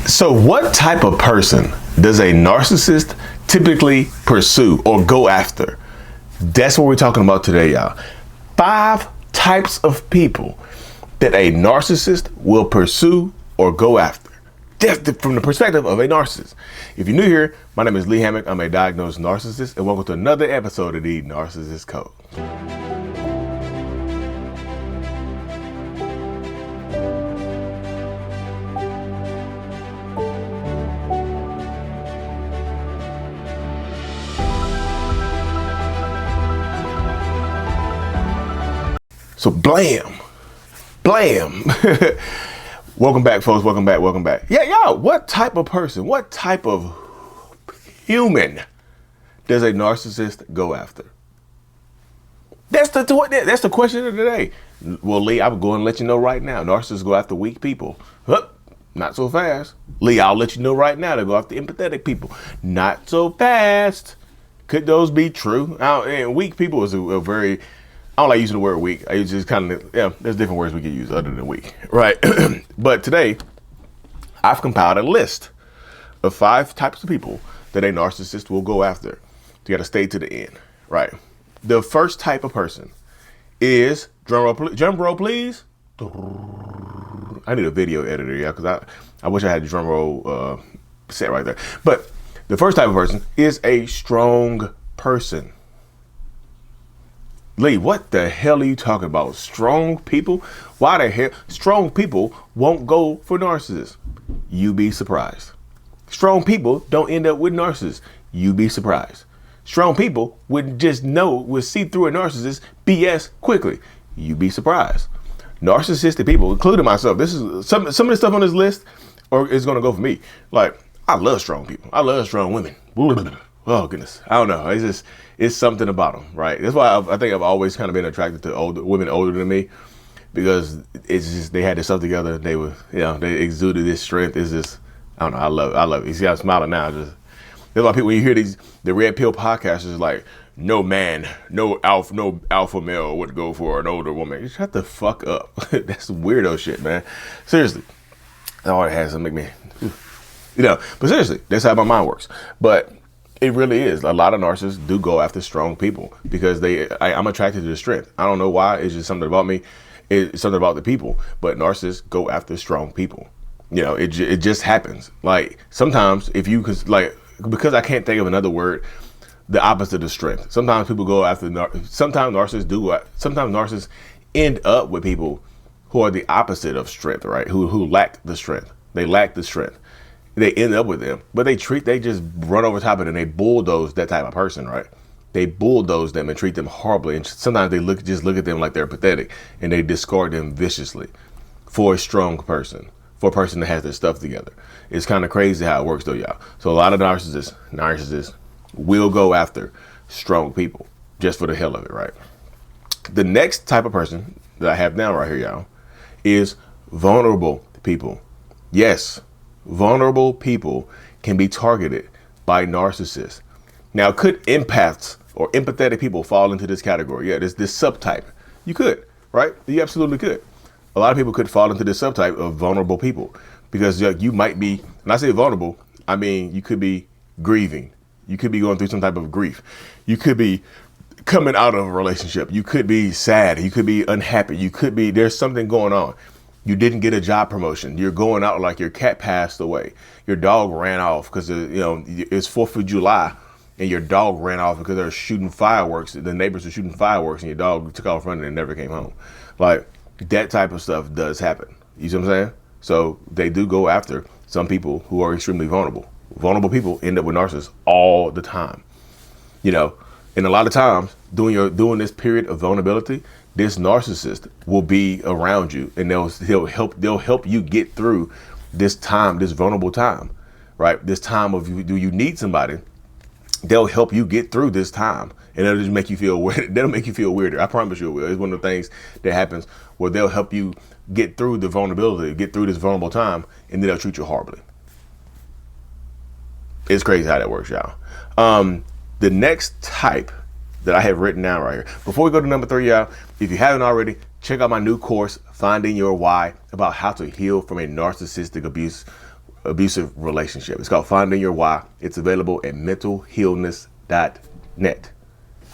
So what type of person does a narcissist typically pursue or go after? That's what we're talking about today, y'all. 5 types of people that a narcissist will pursue or go after. Just from the perspective of a narcissist. If you're new here, my name is Lee Hammock. I'm a diagnosed narcissist, and welcome to another episode of the Narcissist Code. So blam. Welcome back, folks. Welcome back. Yeah, y'all, what type of person, what type of human does a narcissist go after? That's the question of the day. Well, Lee, I'm going to let you know right now. Narcissists go after weak people. Not so fast. Lee, I'll let you know right now. They go after empathetic people. Not so fast. Could those be true? And weak people is a very... I don't like using the word weak. I use just kind of, there's different words we can use other than weak, right? But today, I've compiled a list of 5 types of people that a narcissist will go after. You got to stay to the end, right? The first type of person is, drum roll, please. I need a video editor, yeah, because I wish I had the drum roll set right there. But the first type of person is a strong person. Lee, what the hell are you talking about? Strong people? Why the hell? Strong people won't go for narcissists. You be surprised. Strong people don't end up with narcissists. You be surprised. Strong people would see through a narcissist BS quickly. You be surprised. Narcissistic people, including myself, this is some of the stuff on this list, or it's gonna go for me. Like, I love strong people. I love strong women. Oh goodness, I don't know. It's something about them, right? That's why I think I've always kind of been attracted to women older than me, because it's just they had this stuff together. They were, they exuded this strength. It's just, I don't know. I love it. You see, I'm smiling now. There's a lot of people when you hear the red pill podcasters like, no man, no alpha male would go for an older woman. You shut the fuck up. That's weirdo shit, man. Seriously, all it has to make me, But seriously, that's how my mind works. But it really is. A lot of narcissists do go after strong people because I'm attracted to the strength. I don't know why. It's just something about me. It's something about the people. But narcissists go after strong people. It just happens. Like sometimes because I can't think of another word, the opposite of strength. Sometimes people go after, sometimes narcissists end up with people who are the opposite of strength, right? Who lack the strength. They lack the strength. They end up with them, but they just run over top of it and they bulldoze that type of person, right? They bulldoze them and treat them horribly. And sometimes they just look at them like they're pathetic and they discard them viciously for a strong person, for a person that has their stuff together. It's kind of crazy how it works though, y'all. So a lot of narcissists will go after strong people just for the hell of it, right? The next type of person that I have down right here, y'all, is vulnerable people. Yes. Vulnerable people can be targeted by narcissists. Now, could empaths or empathetic people fall into this category? Yeah, this subtype. You could, right? You absolutely could. A lot of people could fall into this subtype of vulnerable people because you might be, and I say vulnerable, I mean, you could be grieving. You could be going through some type of grief. You could be coming out of a relationship. You could be sad. You could be unhappy. There's something going on. You didn't get a job promotion. You're going out like your cat passed away. Your dog ran off because, it's 4th of July and your dog ran off because they're shooting fireworks. The neighbors are shooting fireworks and your dog took off running and never came home. Like that type of stuff does happen. You see what I'm saying? So they do go after some people who are extremely vulnerable. Vulnerable people end up with narcissists all the time. And a lot of times during this period of vulnerability, this narcissist will be around you and they'll help you get through this time, this vulnerable time, right? This time of do you need somebody? They'll help you get through this time and it'll just make you feel weird. That'll make you feel weirder. I promise you it will. It's one of the things that happens where they'll help you get through the vulnerability, get through this vulnerable time, and then they'll treat you horribly. It's crazy how that works, y'all. The next type that I have written down right here. Before we go to number 3, y'all, if you haven't already, check out my new course, Finding Your Why, about how to heal from a narcissistic abuse abusive relationship. It's called Finding Your Why. It's available at mentalhealness.net.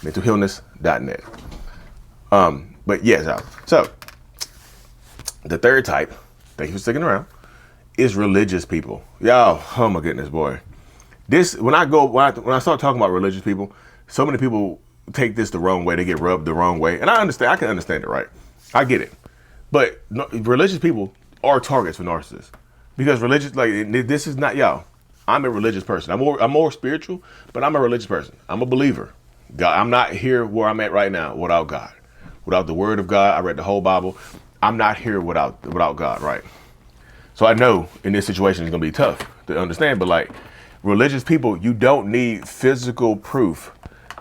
Mentalhealness.net. But yes, y'all. So the third type, thank you for sticking around, is religious people. Y'all, oh my goodness, boy. This, when I start talking about religious people, so many people take this the wrong way. They get rubbed the wrong way. And I can understand it, right? I get it. But religious people are targets for narcissists. Because religious, like, this is not, y'all, I'm a religious person. I'm more spiritual, but I'm a religious person. I'm a believer. God, I'm not here where I'm at right now without God. Without the word of God. I read the whole Bible. I'm not here without God, right? So I know in this situation it's gonna be tough to understand, but like religious people, you don't need physical proof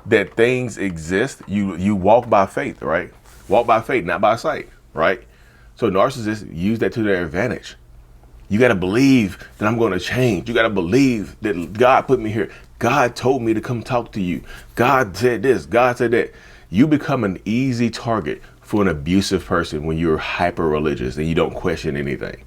that things exist. You walk by faith, right? Walk by faith, not by sight, right? So narcissists use that to their advantage. You got to believe that I'm going to change. You got to believe that God put me here. God told me to come talk to you. God said this. God said that. You become an easy target for an abusive person when you're hyper religious and you don't question anything,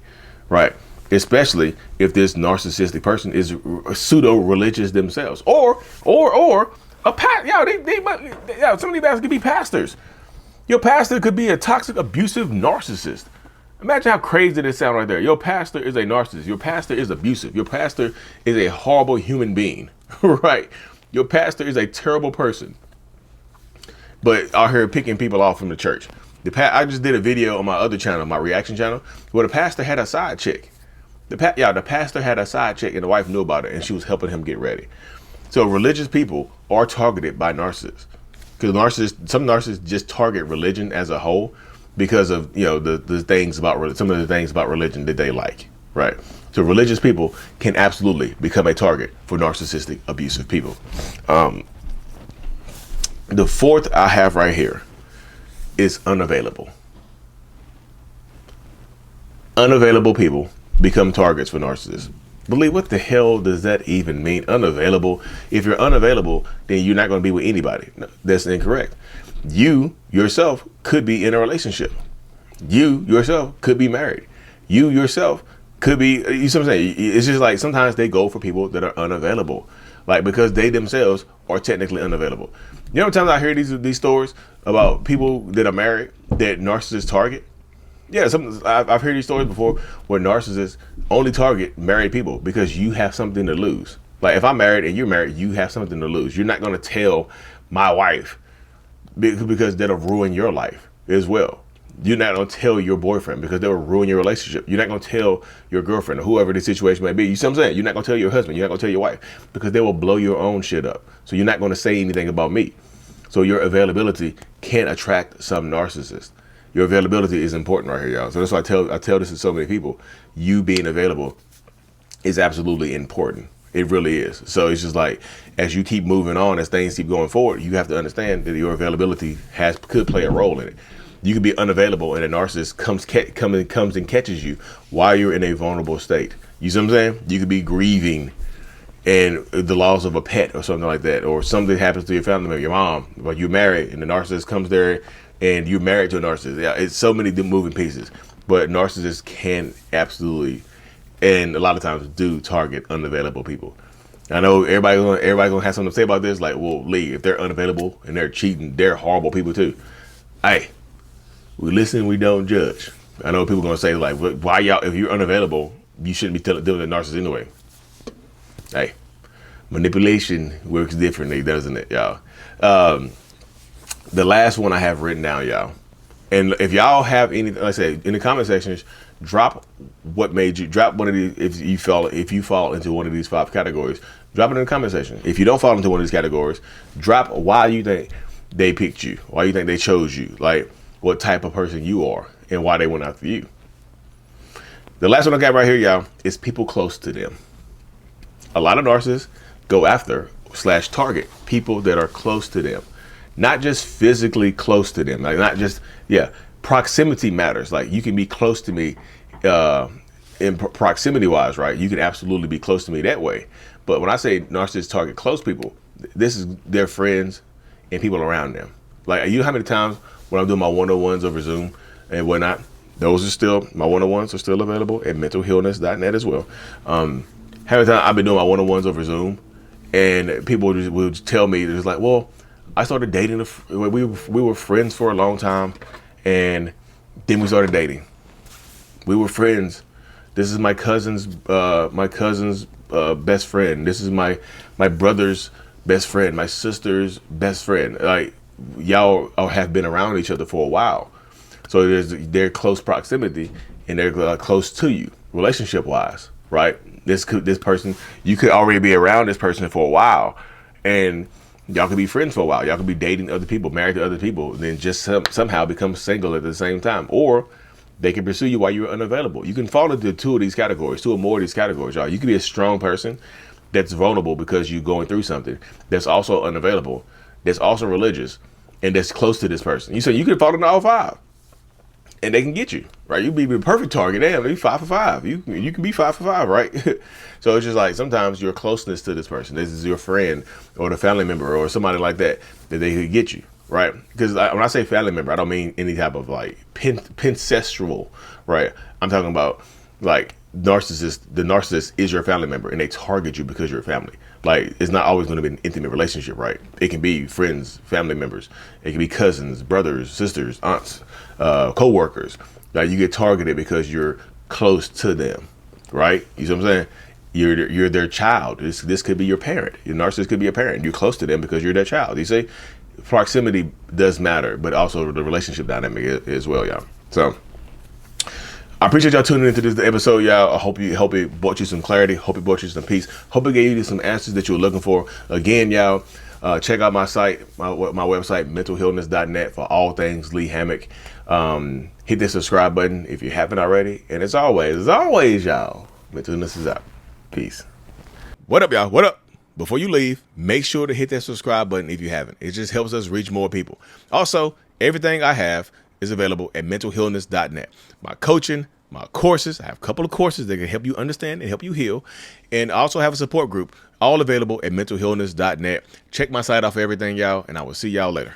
right? Especially if this narcissistic person is pseudo religious themselves, or a some of these guys could be pastors. Your pastor could be a toxic, abusive narcissist. Imagine how crazy this sounds right there. Your pastor is a narcissist. Your pastor is abusive. Your pastor is a horrible human being, right? Your pastor is a terrible person. But out here picking people off from the church. I just did a video on my other channel, my reaction channel, where the pastor had a side chick. The pastor had a side chick and the wife knew about it and she was helping him get ready. So religious people are targeted by narcissists. Because some narcissists just target religion as a whole because of, the things about some of the things about religion that they like, right? So religious people can absolutely become a target for narcissistic, abusive people. The fourth I have right here is unavailable. Unavailable people become targets for narcissists. Believe, what the hell does that even mean? Unavailable. If you're unavailable, then you're not going to be with anybody. No, that's incorrect. You yourself could be in a relationship. You yourself could be married. You yourself could be, you see what I'm saying? It's just like sometimes they go for people that are unavailable, like because they themselves are technically unavailable. You know, times I hear these stories about people that are married that narcissists target. Yeah, I've heard these stories before where narcissists only target married people because you have something to lose. Like if I'm married and you're married, you have something to lose. You're not going to tell my wife because that'll ruin your life as well. You're not going to tell your boyfriend because they'll ruin your relationship. You're not going to tell your girlfriend or whoever the situation may be. You see what I'm saying? You're not going to tell your husband. You're not going to tell your wife because they will blow your own shit up. So you're not going to say anything about me. So your availability can attract some narcissists. Your availability is important right here, y'all. So that's why I tell this to so many people. You being available is absolutely important. It really is. So it's just like, as you keep moving on, as things keep going forward, you have to understand that your availability could play a role in it. You could be unavailable and a narcissist comes and catches you while you're in a vulnerable state. You see what I'm saying? You could be grieving and the loss of a pet or something like that, or something happens to your family member, your mom, like you're married and the narcissist comes there and you're married to a narcissist. Yeah, it's so many moving pieces, but narcissists can absolutely, and a lot of times do, target unavailable people. I know everybody gonna have something to say about this. Like, well, Lee, if they're unavailable and they're cheating, they're horrible people too. Hey, we listen, we don't judge. I know people gonna say like, why y'all? If you're unavailable, you shouldn't be dealing with narcissists anyway. Hey, manipulation works differently, doesn't it, y'all? The last one I have written down, y'all. And if y'all have any, like I said, in the comment sections, drop one of these. If you fall into one of these 5 categories, drop it in the comment section. If you don't fall into one of these categories, drop why you think they picked you, why you think they chose you, like what type of person you are and why they went after you. The last one I got right here, y'all, is people close to them. A lot of narcissists go after / target people that are close to them. Not just physically close to them, like not just, proximity matters. Like you can be close to me in proximity wise, right? You can absolutely be close to me that way. But when I say narcissists target close people, this is their friends and people around them. Like, you know how many times when I'm doing my one-on-ones over Zoom and whatnot, Those are still, my one-on-ones are still available at mentalhealness.net as well. Half the time I've been doing my one-on-ones over Zoom, and people will just tell me, it's like, well, I started dating, we were friends for a long time, and then we started dating. We were friends. This is my cousin's best friend. This is my brother's best friend, my sister's best friend. Like, y'all have been around each other for a while, so they're close proximity, and they're close to you relationship wise, right? This person, you could already be around this person for a while, and y'all could be friends for a while. Y'all could be dating other people, married to other people, and then just somehow become single at the same time, or they can pursue you while you're unavailable. You can fall into two or more of these categories, y'all. You can be a strong person that's vulnerable because you're going through something, that's also unavailable, that's also religious, and that's close to this person. You say you can fall into all five, and they can get you, right? You'd be the perfect target. Damn, be 5 for 5. You can be 5 for 5, right? So it's just like sometimes your closeness to this person, this is your friend or the family member or somebody like that they could get you, right? Because when I say family member, I don't mean any type of like pencestual, right? I'm talking about like narcissist. The narcissist is your family member, and they target you because you're a family. Like, it's not always going to be an intimate relationship, right? It can be friends, family members. It can be cousins, brothers, sisters, aunts, co-workers. Like, you get targeted because you're close to them, right? You see what I'm saying? You're their child. This could be your parent. Your narcissist could be a parent. You're close to them because you're their child. You see, proximity does matter, but also the relationship dynamic as well, y'all. So I appreciate y'all tuning into this episode, y'all. I hope it brought you some clarity. Hope it brought you some peace. Hope it gave you some answers that you were looking for. Again, y'all, check out my site, my website, mentalhealness.net, for all things Lee Hammock. Hit the subscribe button if you haven't already. And as always, y'all, Mental Illness is out. Peace. What up, y'all? What up? Before you leave, make sure to hit that subscribe button if you haven't. It just helps us reach more people. Also, everything I have is available at mentalhealness.net. My coaching, my courses. I have a couple of courses that can help you understand and help you heal. And I also have a support group, all available at mentalhealness.net. Check my site out for everything, y'all, and I will see y'all later.